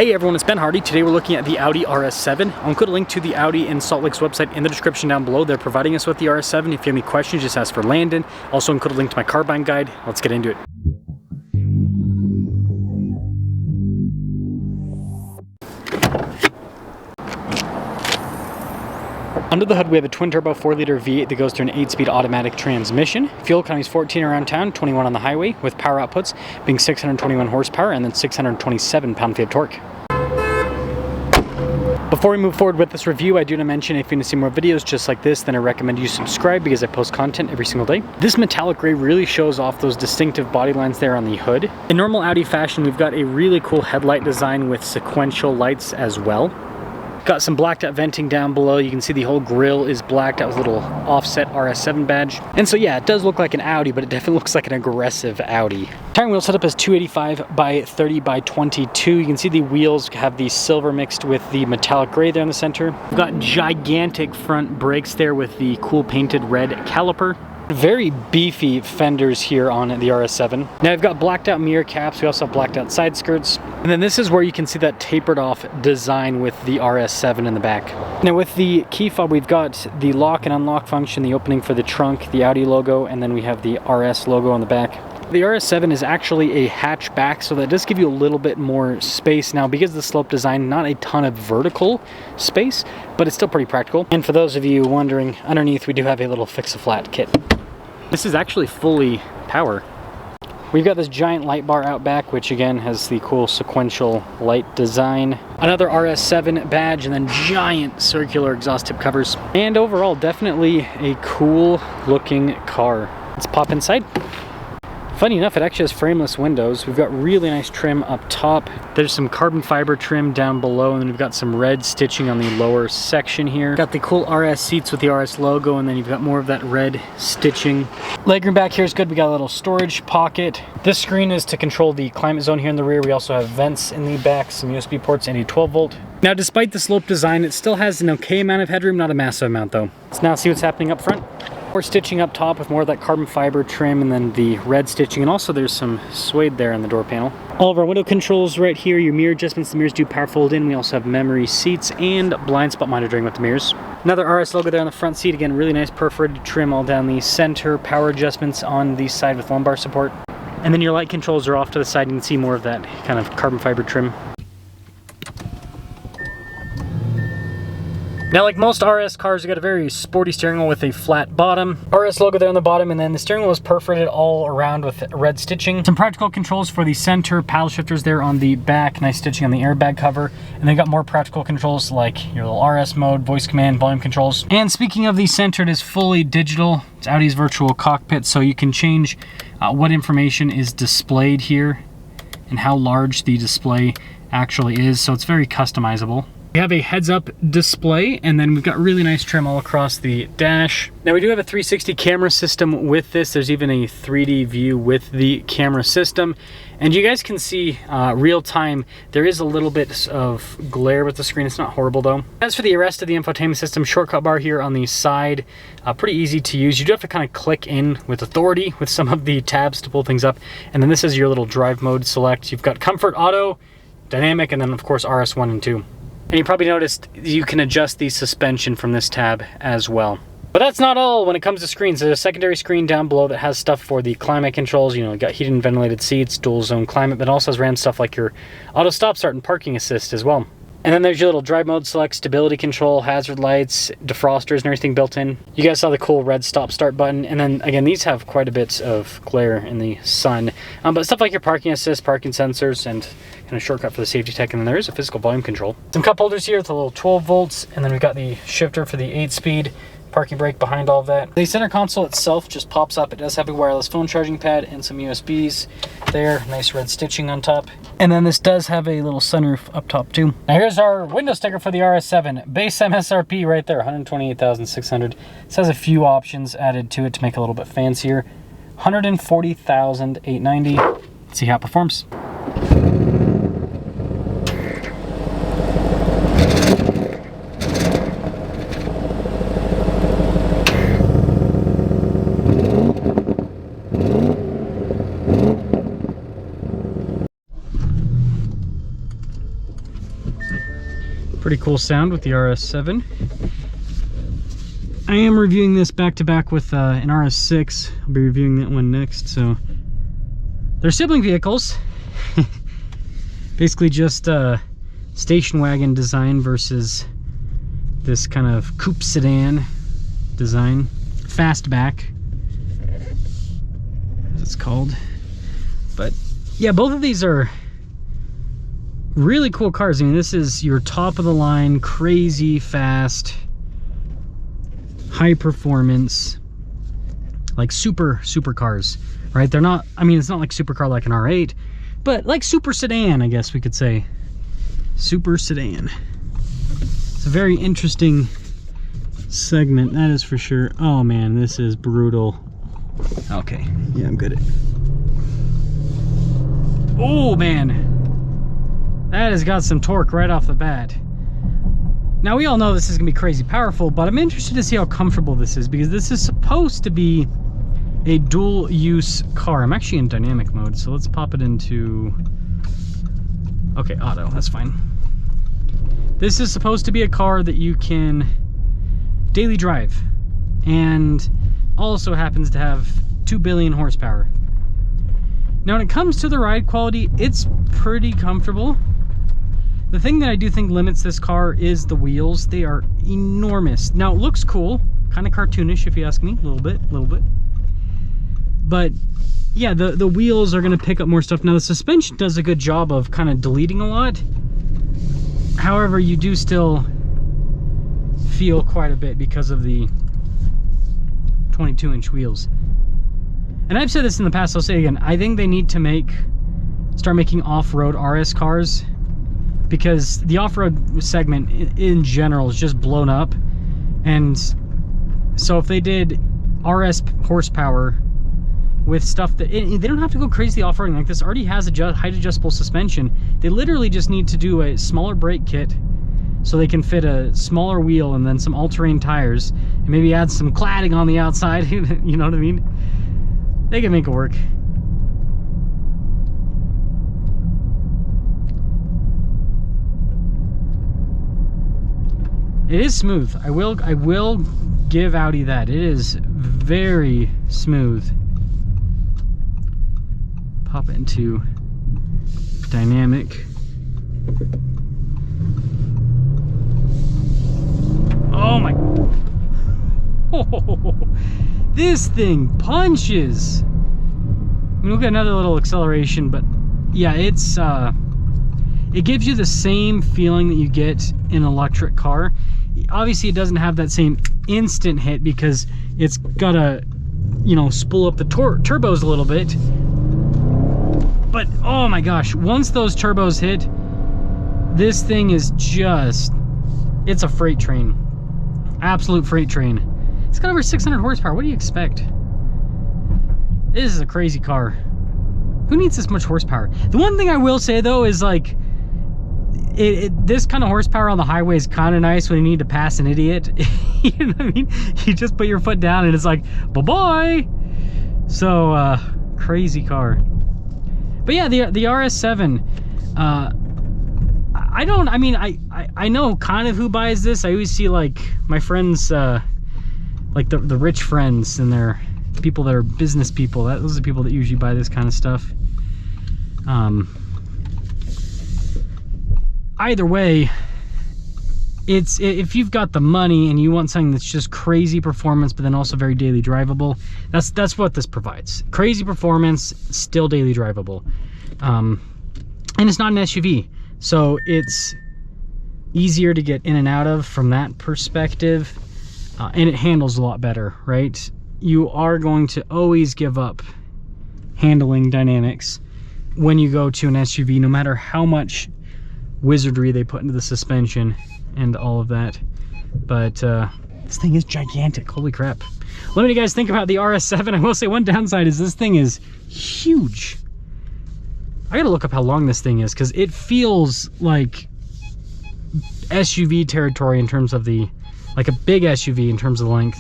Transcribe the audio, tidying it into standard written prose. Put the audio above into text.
Hey everyone, it's Ben Hardy. Today we're looking at the Audi RS7. I'll include a link to the Audi in Salt Lake's website in the description down below. They're providing us with the RS7. If you have any questions, just ask for Landon. Also include a link to my car buying guide. Let's get into it. Under the hood, we have a twin-turbo 4-liter V8 that goes through an 8-speed automatic transmission. Fuel economy is 14 around town, 21 on the highway, with power outputs being 621 horsepower and then 627 pound-feet of torque. Before we move forward with this review, I do want to mention if you want to see more videos just like this, then I recommend you subscribe because I post content every single day. This metallic gray really shows off those distinctive body lines there on the hood. In normal Audi fashion, we've got a really cool headlight design with sequential lights as well. Got some blacked out venting down below. You can see the whole grille is blacked out with a little offset RS7 badge. And so yeah, it does look like an Audi, but it definitely looks like an aggressive Audi. Tire wheel setup is 285 by 30 by 22. You can see the wheels have the silver mixed with the metallic gray there in the center. We've got gigantic front brakes there with the cool painted red caliper. Very beefy fenders here on the RS7. Now we've got blacked out mirror caps. We also have blacked out side skirts. And then this is where you can see that tapered off design with the RS7 in the back. Now with the key fob, we've got the lock and unlock function, the opening for the trunk, the Audi logo, and then we have the RS logo on the back. The RS7 is actually a hatchback, so that does give you a little bit more space. Now, because of the slope design, not a ton of vertical space, but it's still pretty practical. And for those of you wondering, underneath we do have a little fix-a-flat kit. This is actually fully power. We've got this giant light bar out back, which again has the cool sequential light design. Another RS7 badge, and then giant circular exhaust tip covers. And overall, definitely a cool looking car. Let's pop inside. Funny enough, it actually has frameless windows. We've got really nice trim up top. There's some carbon fiber trim down below, and then we've got some red stitching on the lower section here. Got the cool RS seats with the RS logo, and then you've got more of that red stitching. Legroom back here is good. We got a little storage pocket. This screen is to control the climate zone here in the rear. We also have vents in the back, some USB ports, and a 12-volt. Now, despite the slope design, it still has an okay amount of headroom, not a massive amount though. Let's now see what's happening up front. More stitching up top with more of that carbon fiber trim, and then the red stitching, and also there's some suede there on the door panel. All of our window controls right here, your mirror adjustments, the mirrors do power fold in. We also have memory seats and blind spot monitoring with the mirrors. Another RS logo there on the front seat, again really nice perforated trim all down the center, power adjustments on the side with lumbar support. And then your light controls are off to the side. You can see more of that kind of carbon fiber trim. Now, like most RS cars, we got a very sporty steering wheel with a flat bottom. RS logo there on the bottom, and then the steering wheel is perforated all around with red stitching. Some practical controls for the center, paddle shifters there on the back, nice stitching on the airbag cover. And then got more practical controls like your little RS mode, voice command, volume controls. And speaking of the center, it is fully digital. It's Audi's virtual cockpit, so you can change what information is displayed here and how large the display actually is, so it's very customizable. We have a heads-up display, and then we've got really nice trim all across the dash. Now we do have a 360 camera system with this. There's even a 3D view with the camera system. And you guys can see real time, there is a little bit of glare with the screen. It's not horrible though. As for the rest of the infotainment system, shortcut bar here on the side, pretty easy to use. You do have to kind of click in with authority with some of the tabs to pull things up. And then this is your little drive mode select. You've got comfort, auto, dynamic, and then of course RS1 and 2. And you probably noticed you can adjust the suspension from this tab as well. But that's not all when it comes to screens. There's a secondary screen down below that has stuff for the climate controls. You know, you got heated and ventilated seats, dual zone climate, but it also has random stuff like your auto stop start and parking assist as well. And then there's your little drive mode select, stability control, hazard lights, defrosters and everything built in. You guys saw the cool red stop start button. And then again, these have quite a bit of glare in the sun. But stuff like your parking assist, parking sensors, and kind of shortcut for the safety tech. And then there is a physical volume control. Some cup holders here with a little 12 volts. And then we've got the shifter for the 8-speed. Parking brake behind all of that. The center console itself just pops up. It does have a wireless phone charging pad and some USBs there. Nice red stitching on top. And then this does have a little sunroof up top too. Now here's our window sticker for the RS7. Base MSRP right there, $128,600. This has a few options added to it to make it a little bit fancier. $140,890. Let's see how it performs. Pretty cool sound with the RS7. I am reviewing this back to back with an RS6. I'll be reviewing that one next. So they're sibling vehicles. Basically just station wagon design versus this kind of coupe sedan design. Fastback, as it's called. But yeah, both of these are really cool cars. I mean, this is your top of the line, crazy fast, high performance, like super cars, right? They're not, I mean, it's not like supercar like an R8, but like super sedan, I guess we could say. Super sedan. It's a very interesting segment, that is for sure. Oh man, this is brutal. Okay, yeah, I'm good at it. Oh man, that has got some torque right off the bat. Now we all know this is gonna be crazy powerful, but I'm interested to see how comfortable this is, because this is supposed to be a dual use car. I'm actually in dynamic mode, so let's pop it into, okay, auto, that's fine. This is supposed to be a car that you can daily drive, and also happens to have 2 billion horsepower. Now when it comes to the ride quality, it's pretty comfortable. The thing that I do think limits this car is the wheels. They are enormous. Now it looks cool, kind of cartoonish if you ask me, a little bit. But yeah, the wheels are gonna pick up more stuff. Now the suspension does a good job of kind of deleting a lot. However, you do still feel quite a bit because of the 22-inch wheels. And I've said this in the past, I'll say it again, I think they need to start making off-road RS cars, because the off-road segment in general is just blown up. And so if they did RS horsepower with stuff that, they don't have to go crazy off-roading. Like this already has a height adjustable suspension. They literally just need to do a smaller brake kit so they can fit a smaller wheel and then some all-terrain tires, and maybe add some cladding on the outside. You know what I mean? They can make it work. It is smooth. I will give Audi that. It is very smooth. Pop it into dynamic. Oh my, oh, this thing punches. I mean, we'll get another little acceleration, but yeah, it's it gives you the same feeling that you get in an electric car. Obviously it doesn't have that same instant hit because it's gotta, you know, spool up the turbos a little bit. But oh my gosh, once those turbos hit, this thing is just, it's a freight train. Absolute freight train. It's got over 600 horsepower. What do you expect? This is a crazy car. Who needs this much horsepower? The one thing I will say though is like, this kind of horsepower on the highway is kind of nice when you need to pass an idiot. You know what I mean? You just put your foot down and it's like, bye-bye. So, crazy car. But yeah, the RS7, I know kind of who buys this. I always see like my friends, like the rich friends, and they're people that are business people. Those are the people that usually buy this kind of stuff. Either way, if you've got the money and you want something that's just crazy performance but then also very daily drivable, that's what this provides. Crazy performance, still daily drivable. And it's not an SUV, so it's easier to get in and out of from that perspective, and it handles a lot better, right? You are going to always give up handling dynamics when you go to an SUV, no matter how much wizardry they put into the suspension and all of that. But this thing is gigantic. Holy crap. Let me guys think about the RS7. I will say one downside is this thing is huge. I gotta look up how long this thing is, because it feels like SUV territory in terms of the, like a big SUV in terms of length.